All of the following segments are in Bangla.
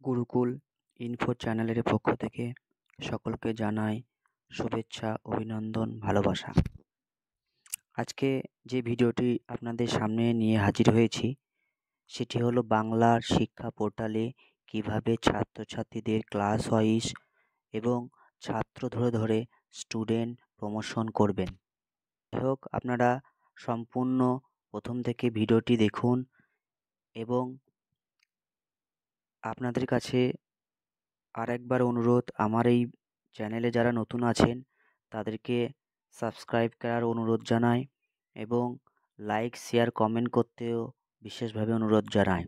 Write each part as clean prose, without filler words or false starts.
গুরুকুল ইনফো চ্যানেলের পক্ষ থেকে সকলকে জানাই শুভেচ্ছা, অভিনন্দন, ভালোবাসা। আজকে যে ভিডিওটি আপনাদের সামনে নিয়ে হাজির হয়েছি সেটি হলো বাংলার শিক্ষা পোর্টালে কিভাবে ছাত্রছাত্রীদের ক্লাস ওয়াইজ এবং ছাত্র ধরে ধরে স্টুডেন্ট প্রমোশন করবেন। যাই হোক, আপনারা সম্পূর্ণ প্রথম থেকে ভিডিওটি দেখুন এবং আপনাদের কাছে আরেকবার অনুরোধ, আমার এই চ্যানেলে যারা নতুন আছেন তাদেরকে সাবস্ক্রাইব করার অনুরোধ জানাই এবং লাইক, শেয়ার, কমেন্ট করতেও বিশেষভাবে অনুরোধ জানাই।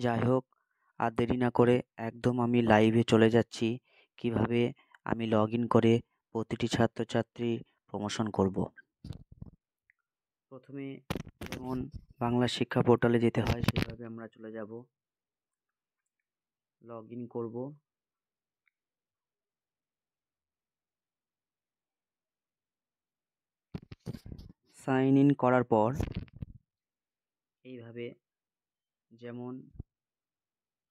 যাই হোক, আর দেরি না করে একদম আমি লাইভে চলে যাচ্ছি কিভাবে আমি লগ ইন করে প্রতিটি ছাত্রছাত্রী প্রমোশন করব। প্রথমে যেমন বাংলা শিক্ষা পোর্টালে যেতে হয় সেভাবে আমরা চলে যাব, লগ ইন করব। সাইন ইন করার পর এইভাবে যেমন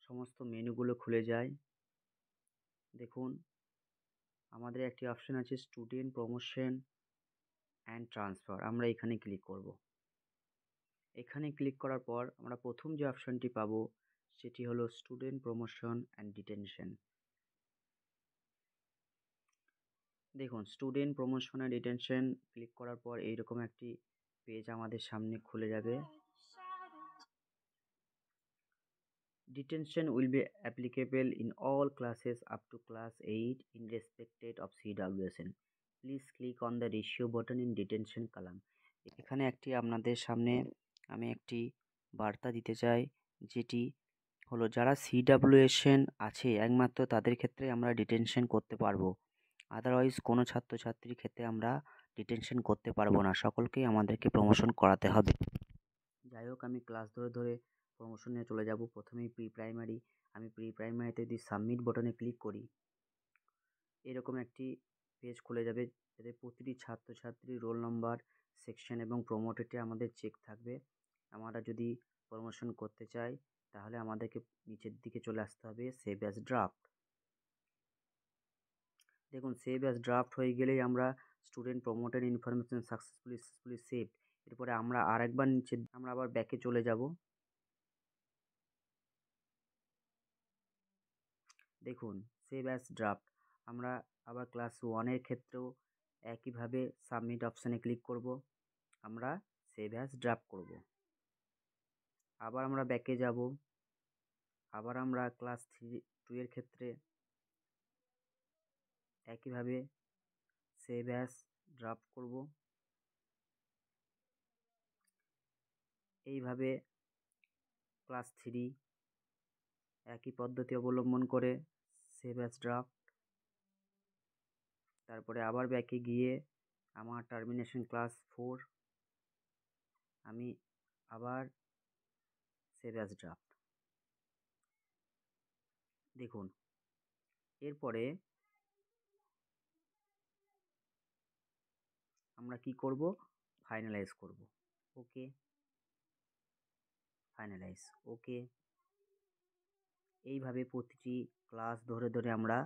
সমস্ত মেনুগুলো খুলে যায়। দেখুন, আমাদের একটি অপশন আছে স্টুডেন্ট প্রমোশন অ্যান্ড ট্রান্সফার। আমরা এখানে ক্লিক করব। এখানে ক্লিক করার পর আমরা প্রথম যে অপশনটি পাবো সেটি হলো স্টুডেন্ট প্রমোশন অ্যান্ড ডিটেনশন। দেখুন, student promotion and detention click করার পর এইরকম একটি পেজ আমাদের সামনে খুলে যাবে। Detention will be applicable in all classes up to class 8 irrespective of CWSN. Please click on the ratio button in detention column. এখানে আপনাদের সামনে আমি একটি বার্তা দিতে চাই, যেটি হলো যারা CWSN আছে একমাত্র তাদের ক্ষেত্রে আমরা ডিটেনশন করতে পারবো, আদারওয়াইজ কোনো ছাত্রছাত্রীর ক্ষেত্রে আমরা ডিটেনশন করতে পারবো না। সকলকেই আমাদেরকে প্রমোশন করাতে হবে। যাই হোক, আমি ক্লাস ধরে ধরে প্রমোশনে চলে যাব। প্রথমেই প্রি প্রাইমারি, আমি প্রি প্রাইমারিতে যদি সাবমিট বাটনে ক্লিক করি এরকম একটি পেজ খুলে যাবে, যাতে প্রতিটি ছাত্রছাত্রীর রোল নম্বর, সেকশন এবং প্রমোটেডে আমাদের চেক থাকবে। আমরা যদি প্রমোশন করতে চাই তাহলে আমাদেরকে নিচের দিকে চলে আসতে হবে সেভ অ্যাজ ড্রাফট। দেখুন, সেভ অ্যাজ ড্রাফট হয়ে গেলেই আমরা student promoted information successfully save. এরপরে আমরা আরেকবার নিচে আমরা আবার ব্যাকে চলে যাব। দেখুন, সেভ অ্যাজ ড্রাফট। আমরা আবার ক্লাস 1-এর ক্ষেত্রেও একইভাবে সাবমিট অপশানে ক্লিক করব, আমরা সেভ অ্যাজ ড্রাফট করব। আবার আমরা ব্যাকে যাব, আবার আমরা ক্লাস 2-এর ক্ষেত্রে একইভাবে সেভ অ্যাজ ড্রাফট করব। এইভাবে ক্লাস 3 একই পদ্ধতি অবলম্বন করে সেভ অ্যাজ ড্রাফট। তারপরে আবার ব্যাকে গিয়ে আমার টার্মিনেশন ক্লাস 4 আমি আবার সেভ অ্যাজ ড্রাফট। দেখুন, এরপরে আমরা কি করব, ফাইনালাইজ করব। ওকে, ফাইনালাইজ, ওকে। এইভাবে প্রতিটি ক্লাস ধরে ধরে আমরা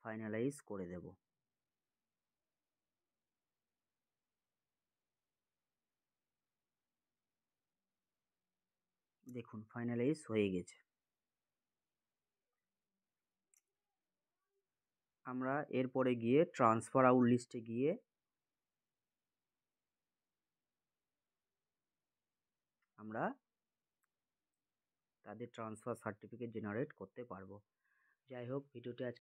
ফাইনালাইজ করে দেব। দেখুন, ফাইনালাইজ হয়ে গেছে। আমরা এরপরে গিয়ে ট্রান্সফার আউট লিস্টে গিয়ে আমরা তাদের ট্রান্সফার সার্টিফিকেট জেনারেট করতে পারবো। যাই হোক, ভিডিওটি আজকে